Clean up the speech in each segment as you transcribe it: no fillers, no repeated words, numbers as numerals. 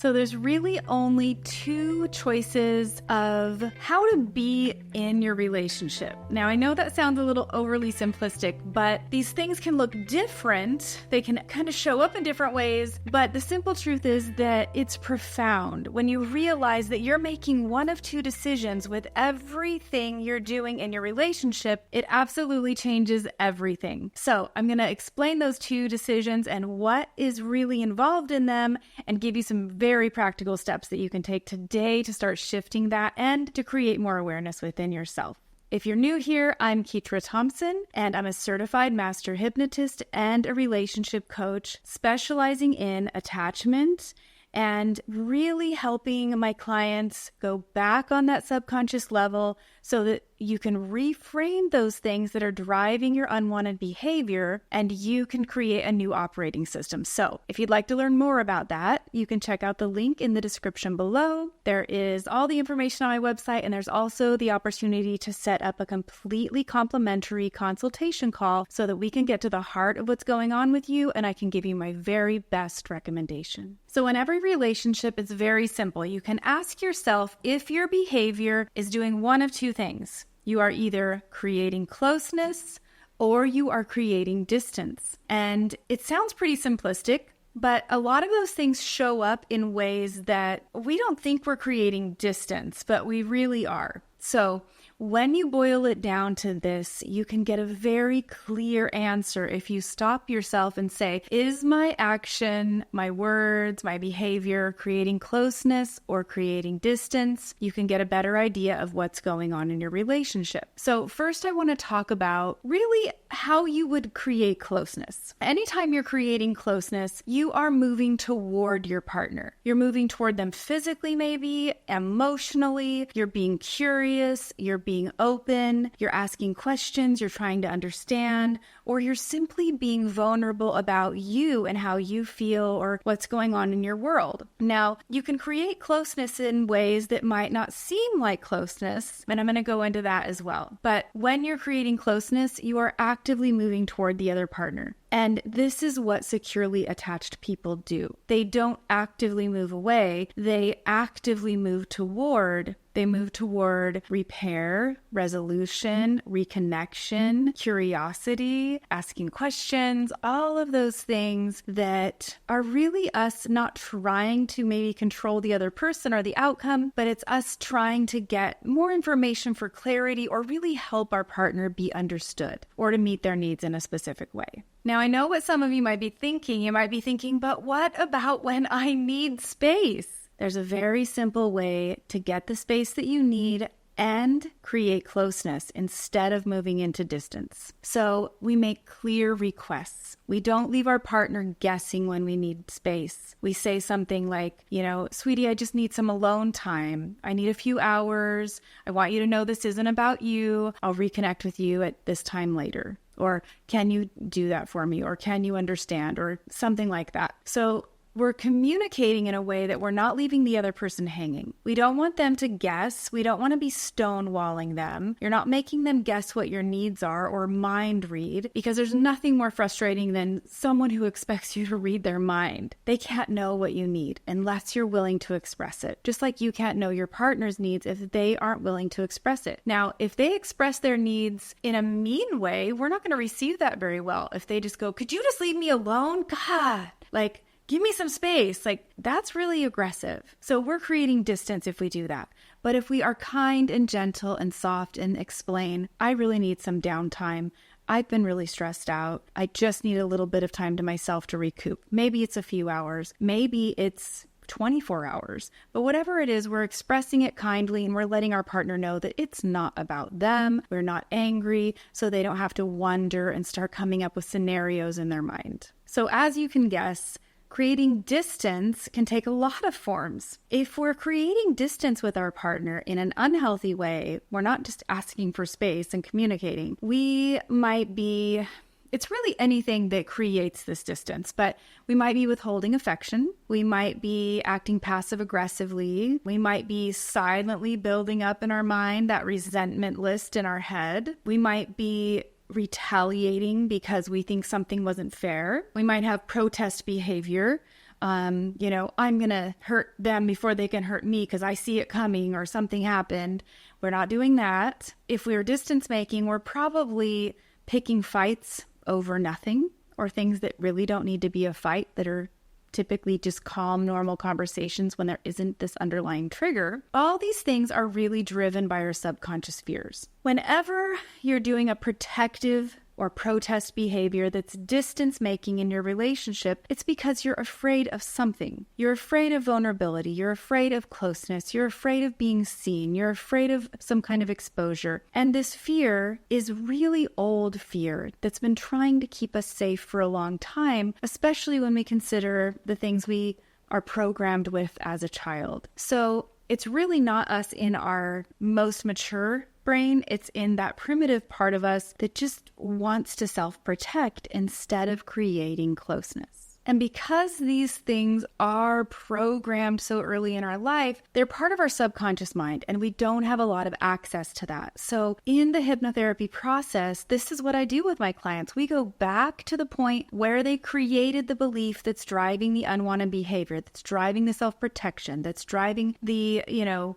So there's really only two choices of how to be in your relationship. Now, I know that sounds a little overly simplistic, but these things can look different. They can kind of show up in different ways, but the simple truth is that it's profound. When you realize that you're making one of two decisions with everything you're doing in your relationship, it absolutely changes everything. So I'm going to explain those two decisions and what is really involved in them and give you some very practical steps that you can take today to start shifting that and to create more awareness within yourself. If you're new here, I'm Ketra Thompson, and I'm a Certified Master Hypnotist and a relationship coach specializing in attachment and really helping my clients go back on that subconscious level so that you can reframe those things that are driving your unwanted behavior and you can create a new operating system. So if you'd like to learn more about that, you can check out the link in the description below. There is all the information on my website, and there's also the opportunity to set up a completely complimentary consultation call so that we can get to the heart of what's going on with you and I can give you my very best recommendation. So in every relationship, it's very simple. You can ask yourself if your behavior is doing one of two things. You are either creating closeness or you are creating distance. And it sounds pretty simplistic, but a lot of those things show up in ways that we don't think we're creating distance, but we really are. So when you boil it down to this, you can get a very clear answer if you stop yourself and say, is my action, my words, my behavior creating closeness or creating distance? You can get a better idea of what's going on in your relationship. So first, I want to talk about really how you would create closeness. Anytime you're creating closeness, you are moving toward your partner. You're moving toward them physically, maybe, emotionally, you're being curious, you're being open, you're asking questions, you're trying to understand, or you're simply being vulnerable about you and how you feel or what's going on in your world. Now, you can create closeness in ways that might not seem like closeness, and I'm going to go into that as well. But when you're creating closeness, you are actively moving toward the other partner. And this is what securely attached people do. They don't actively move away, they actively move toward. They move toward repair, resolution, reconnection, curiosity, asking questions, all of those things that are really us not trying to maybe control the other person or the outcome, but it's us trying to get more information for clarity or really help our partner be understood or to meet their needs in a specific way. Now, I know what some of you might be thinking. You might be thinking, but what about when I need space? There's a very simple way to get the space that you need and create closeness instead of moving into distance. So we make clear requests. We don't leave our partner guessing when we need space. We say something like, sweetie, I just need some alone time. I need a few hours. I want you to know this isn't about you. I'll reconnect with you at this time later. Or can you do that for me? Or can you understand? Or something like that. So we're communicating in a way that we're not leaving the other person hanging. We don't want them to guess. We don't want to be stonewalling them. You're not making them guess what your needs are or mind read, because there's nothing more frustrating than someone who expects you to read their mind. They can't know what you need unless you're willing to express it. Just like you can't know your partner's needs if they aren't willing to express it. Now, if they express their needs in a mean way, we're not going to receive that very well. If they just go, could you just leave me alone? God, give me some space. That's really aggressive. So we're creating distance if we do that. But if we are kind and gentle and soft and explain, I really need some downtime. I've been really stressed out. I just need a little bit of time to myself to recoup. Maybe it's a few hours. Maybe it's 24 hours. But whatever it is, we're expressing it kindly and we're letting our partner know that it's not about them. We're not angry, so they don't have to wonder and start coming up with scenarios in their mind. So as you can guess, creating distance can take a lot of forms. If we're creating distance with our partner in an unhealthy way, we're not just asking for space and communicating. We might be, it's really anything that creates this distance, but we might be withholding affection. We might be acting passive aggressively. We might be silently building up in our mind that resentment list in our head. We might be retaliating because we think something wasn't fair. We might have protest behavior. I'm going to hurt them before they can hurt me because I see it coming or something happened. We're not doing that. If we're distance making, we're probably picking fights over nothing or things that really don't need to be a fight, that are typically just calm, normal conversations when there isn't this underlying trigger. All these things are really driven by our subconscious fears. Whenever you're doing a protective or protest behavior that's distance making in your relationship, it's because you're afraid of something. You're afraid of vulnerability. You're afraid of closeness. You're afraid of being seen. You're afraid of some kind of exposure. And this fear is really old fear that's been trying to keep us safe for a long time, especially when we consider the things we are programmed with as a child. So it's really not us in our most mature brain. It's in that primitive part of us that just wants to self-protect instead of creating closeness. And because these things are programmed so early in our life, they're part of our subconscious mind, and we don't have a lot of access to that. So in the hypnotherapy process, this is what I do with my clients. We go back to the point where they created the belief that's driving the unwanted behavior, that's driving the self-protection, that's driving the,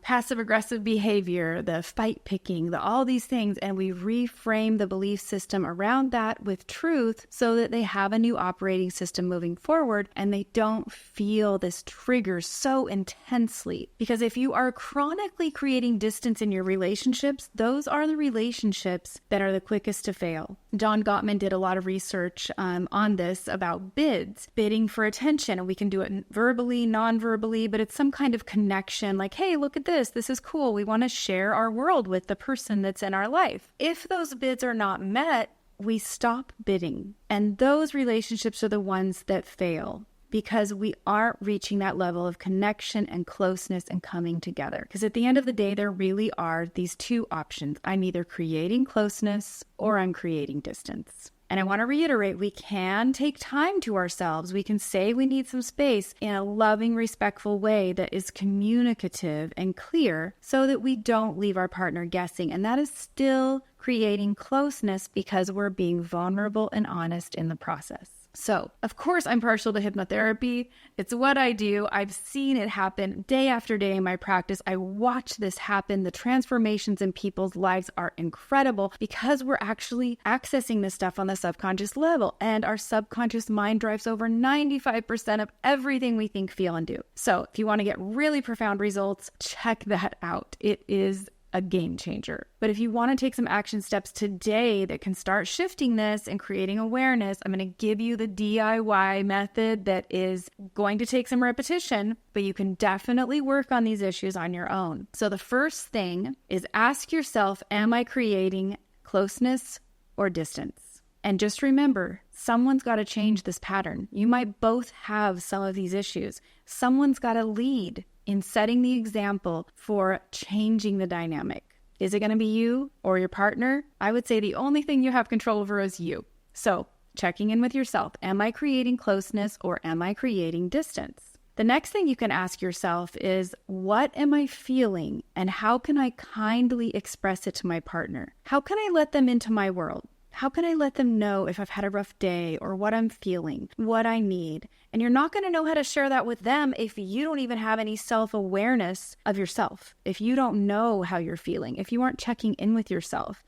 passive-aggressive behavior, the fight picking, all these things, and we reframe the belief system around that with truth so that they have a new operating system moving forward and they don't feel this trigger so intensely. Because if you are chronically creating distance in your relationships, those are the relationships that are the quickest to fail. John Gottman did a lot of research on this about bidding for attention, and we can do it verbally, non-verbally, but it's some kind of connection like, hey, look at this. This is cool. We want to share our world with the person that's in our life. If those bids are not met, we stop bidding. And those relationships are the ones that fail because we aren't reaching that level of connection and closeness and coming together. Because at the end of the day, there really are these two options. I'm either creating closeness or I'm creating distance. And I want to reiterate, we can take time to ourselves. We can say we need some space in a loving, respectful way that is communicative and clear so that we don't leave our partner guessing. And that is still creating closeness because we're being vulnerable and honest in the process. So, of course, I'm partial to hypnotherapy. It's what I do. I've seen it happen day after day in my practice. I watch this happen. The transformations in people's lives are incredible because we're actually accessing this stuff on the subconscious level. And our subconscious mind drives over 95% of everything we think, feel, and do. So if you want to get really profound results, check that out. It is a game changer. But if you want to take some action steps today that can start shifting this and creating awareness, I'm going to give you the DIY method that is going to take some repetition, but you can definitely work on these issues on your own. So the first thing is ask yourself, am I creating closeness or distance? And just remember, someone's got to change this pattern. You might both have some of these issues. Someone's got to lead in setting the example for changing the dynamic. Is it going to be you or your partner? I would say the only thing you have control over is you. So checking in with yourself, am I creating closeness or am I creating distance? The next thing you can ask yourself is, what am I feeling and how can I kindly express it to my partner? How can I let them into my world? How can I let them know if I've had a rough day or what I'm feeling, what I need? And you're not going to know how to share that with them if you don't even have any self-awareness of yourself. If you don't know how you're feeling, if you aren't checking in with yourself,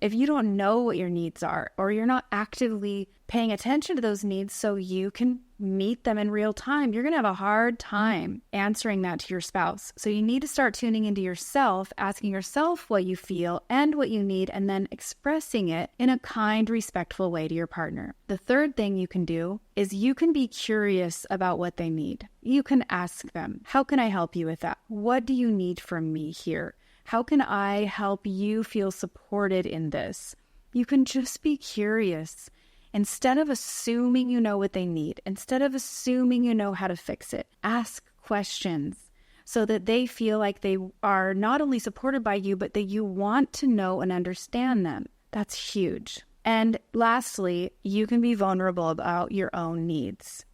if you don't know what your needs are, or you're not actively paying attention to those needs so you can meet them in real time, you're going to have a hard time answering that to your spouse. So you need to start tuning into yourself, asking yourself what you feel and what you need, and then expressing it in a kind, respectful way to your partner. The third thing you can do is you can be curious about what they need. You can ask them, how can I help you with that? What do you need from me here? How can I help you feel supported in this? You can just be curious. Instead of assuming you know what they need, instead of assuming you know how to fix it, ask questions so that they feel like they are not only supported by you, but that you want to know and understand them. That's huge. And lastly, you can be vulnerable about your own needs.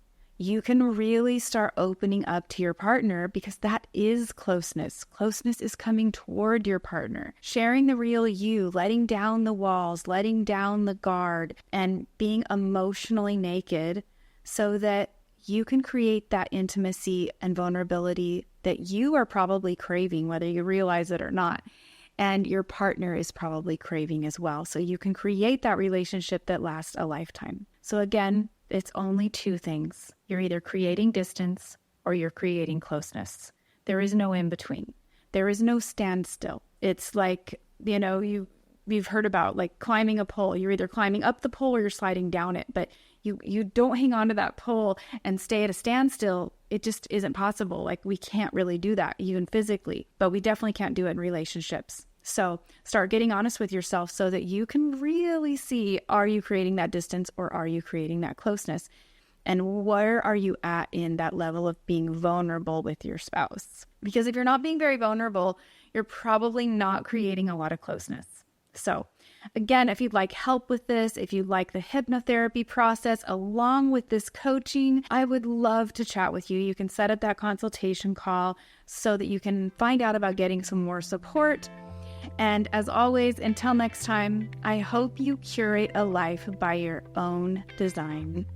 You can really start opening up to your partner because that is closeness. Closeness is coming toward your partner, sharing the real you, letting down the walls, letting down the guard, and being emotionally naked so that you can create that intimacy and vulnerability that you are probably craving, whether you realize it or not. And your partner is probably craving as well. So you can create that relationship that lasts a lifetime. So again, it's only two things. You're either creating distance or you're creating closeness. There is no in between. There is no standstill. It's like, you've heard about like climbing a pole. You're either climbing up the pole or you're sliding down it, but you don't hang on to that pole and stay at a standstill. It just isn't possible. Like, we can't really do that even physically, but we definitely can't do it in relationships. So start getting honest with yourself so that you can really see, are you creating that distance or are you creating that closeness? And where are you at in that level of being vulnerable with your spouse? Because if you're not being very vulnerable, you're probably not creating a lot of closeness. So again, if you'd like help with this, if you'd like the hypnotherapy process along with this coaching, I would love to chat with you. You can set up that consultation call so that you can find out about getting some more support. And as always, until next time, I hope you curate a life by your own design.